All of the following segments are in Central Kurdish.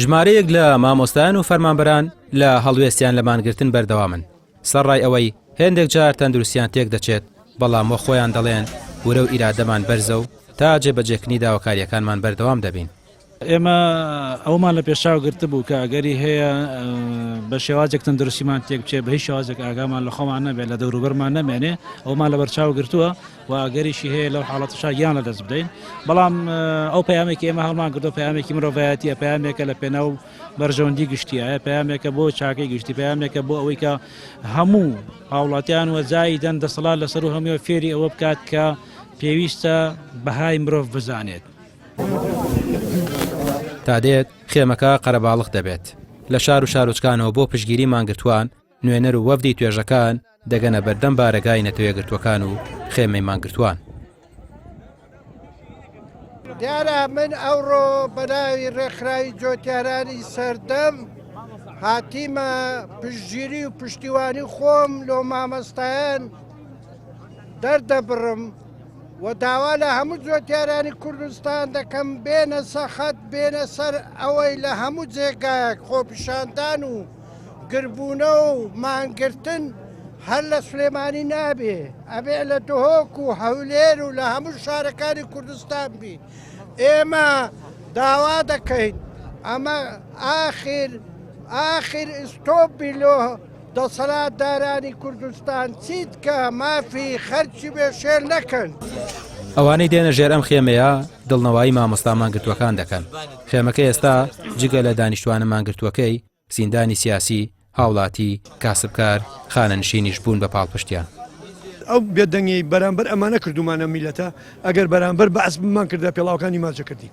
ژمارەیەک لە مامۆستایان و فەرمانبەران لە هەڵوێستیان لە مانگرتن بەردەوامن سەرڕای ئەوەی هێندێک جار تەندروستیان تێک دەچێت بەڵام وە خۆیان دەڵێن وەرە و ئیرادەمان بەرزە و تا جێبەجێکنی داواکاریەکانمان بەردەوام دەبین. ئێمە ئەومان لە پێشاو گرتە بوو کە ئەگەری هەیە بە شێوازێک تەندروستیمان تێک بچێت بە هیچ شێوازێک ئاگامان لە خۆمان نەبێت لە دەوروبەرمان نەمێنێ ئەومان لە بەرچاو گرتووە و ئەگەریشی هەیە لەو حاڵەتەشا یان لە دەست بدەین بەڵام ئەو پەیامێکی ئێمە هەڵمان کردو پەیامێکی مرۆڤایەتیە پەیامێکە لە پێناو بەرژەوەندی گشتیە پەیامێکە بۆ چاکەی گشتی پەیامێکە بۆ ئەوەی کە هەموو هاوڵاتیان وەزایی دەن دەسەڵات لەسەر و هەموو فێری ئەوە بکات کە پێویستە بەهای مرۆڤ بزانێت. تا دێت خێمەکە قەرەباڵغ دەبێت لە شار و شارۆچکانەوە بۆ پشگیری مانگرتوان نوێنەر و وەفدی توێژەکان دەگەنە بەردەم بارەگای نەتەوەیەگرتوەکان و خێمەی مانگرتوان. دیارە من ئەوڕۆ بەناوی ڕێکخراوی جۆتیارانی سەردەم هاتیمە پشتگیری و پشتیوانی خۆم لۆ مامۆستایان دەردەبڕم و داوا لە هەموو جۆتیارانی کوردستان دەکەم بێنە سەخت بێنە سەر ئەوەی لە هەموو جێگایەک خۆپیشاندان و گربوونە و مانگرتن هەر لە سلێمانی نابێ ئەبێ لە دهۆک و هەولێر و لە هەموو شارەکانی کوردستان بی. ئێمە داوا دەکەین ئەمە ئاخر ئستۆپی لۆ دەسەڵاتدارانی کوردستان چیت کە مافی خەرچی بێشێر نەکەن. ئەوانەی دێنە ژێر ئەم خێمەیە دڵنەوەی مامۆستا مانگرتوەکان دەکەن. خێمەکە ئێستا جگە لە دانیشتوانە مانگرتوەکەی زیندانی سیاسی هاوڵاتی کاسبکار خانەنشینیش بوون بە پاڵپشتیان. ئەو بێدەنگی بەرامبەر ئەمانە کردومانە میلەتە ئەگەر بەرامبەر بەعس بمان کردە پێڵاوەکانی ماچە کردی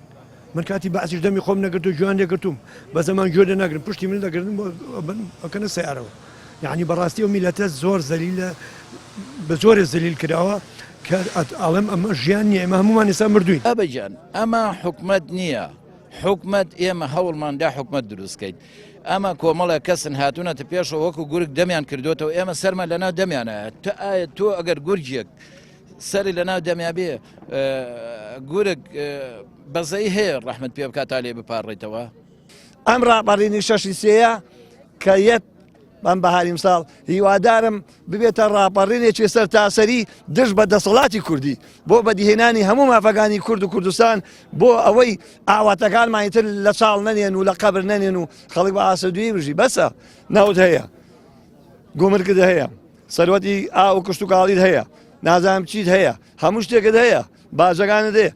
من کاتی بەعسیش دەمی خۆم نەگرت و جوان لێگرتوم بە زەمان گوێ ناگرن پشتی من دەگرن ئەکەنە سیارەوە یعنی بەڕاستی ئەو میلەتە زۆر زەلیلە بە زۆرێ زەلیل کراوە کە ئاڵم ئەمە ژیان نییە ئێمە هەمومان ئێستا مردووین. ئەبەجان ئەمە حکومەت نییە حکومەت ئێمە هەوڵماندا حکومەت دروستکەین ئەمە کۆمەڵە کەسن هاتوونەتە پێشەوە وەکو گورگ دەمیان کردوێتەوە ئێمە سەرمان لەناو دەمیانە تۆ ئەگەر گورجێک سەری لەناو دەمیا بێ گورگ بەزەی هەیە ڕەحمەت پێ بکات تا لێ بپارڕێتەوە. ئەم ڕاپەڕینی شەشی سێیە کە یەک بەم بەهاری ساڵ هیوادارم ببێتە ڕاپەڕینێکی سەر تاسەری دژ بە دەسەڵاتی کوردی بۆ بەدیهێنانی هەموو مافەکانی کورد و کوردستان بۆ ئەوەی ئاواتەکانمانیتر لە چاڵ نەنێن و لە قەبر نەنێن و خەڵک بە ئاسەدوی بژی بەسە نەوت هەیە گۆمرگت هەیە سەروەتی ئا و کشت و کاڵیت هەیە نازانم چیت هەیە هەموو شتێکت هەیە باجەکانت هەیە.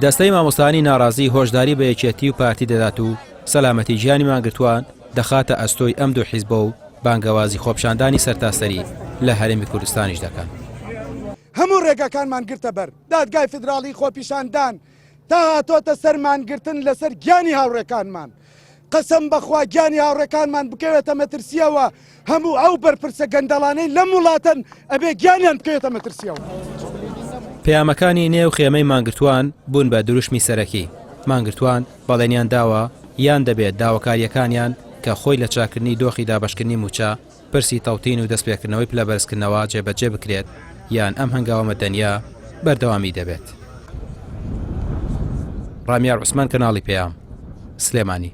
دەستەی مامۆستانی ناڕازی هۆشداری بە یەکێتی و پارتی دەدات و سەلامەتی ژیانی مانگرتوان دەخاتە ئەستۆی ئەم دوو حیزبە و بانگەوازی خۆپشاندانی سەرتاسەری لە هەرێمی کوردستانیش دەکەن. هەموو ڕێگەکانمان گرتە بەر دادگای فدراڵی خۆپیشاندان تا هاتۆتە سەرمانگرتن لەسەر گیانی هاوڕێکانمان قەسەم بەخوا گیانی هاوڕێکانمان بکەوێتە مەترسیەوە هەموو ئەو بەرپرسە گەندەڵانەی لەم وڵاتن ئەبێ گیانیان بکەوێتە مەترسیەوە. پەیامەکانی نێو خێمەی مانگرتوان بوون بە دروشمی سەرەکی مانگرتوان بەڵێنیان داوە یان دەبێت داواکاریەکانیان کە خۆی لە چاکردنی دۆخی دابشکردنی موچە پرسی تەوتین و دەستپێکردنەوەی پلەبەرزکردنەوە جێبەجێ بکرێت یان ئەم هەنگاوە مەدەنیا بەردەوامی دەبێت. ڕامیار عوسمان کەناڵی پێیام سلێمانی.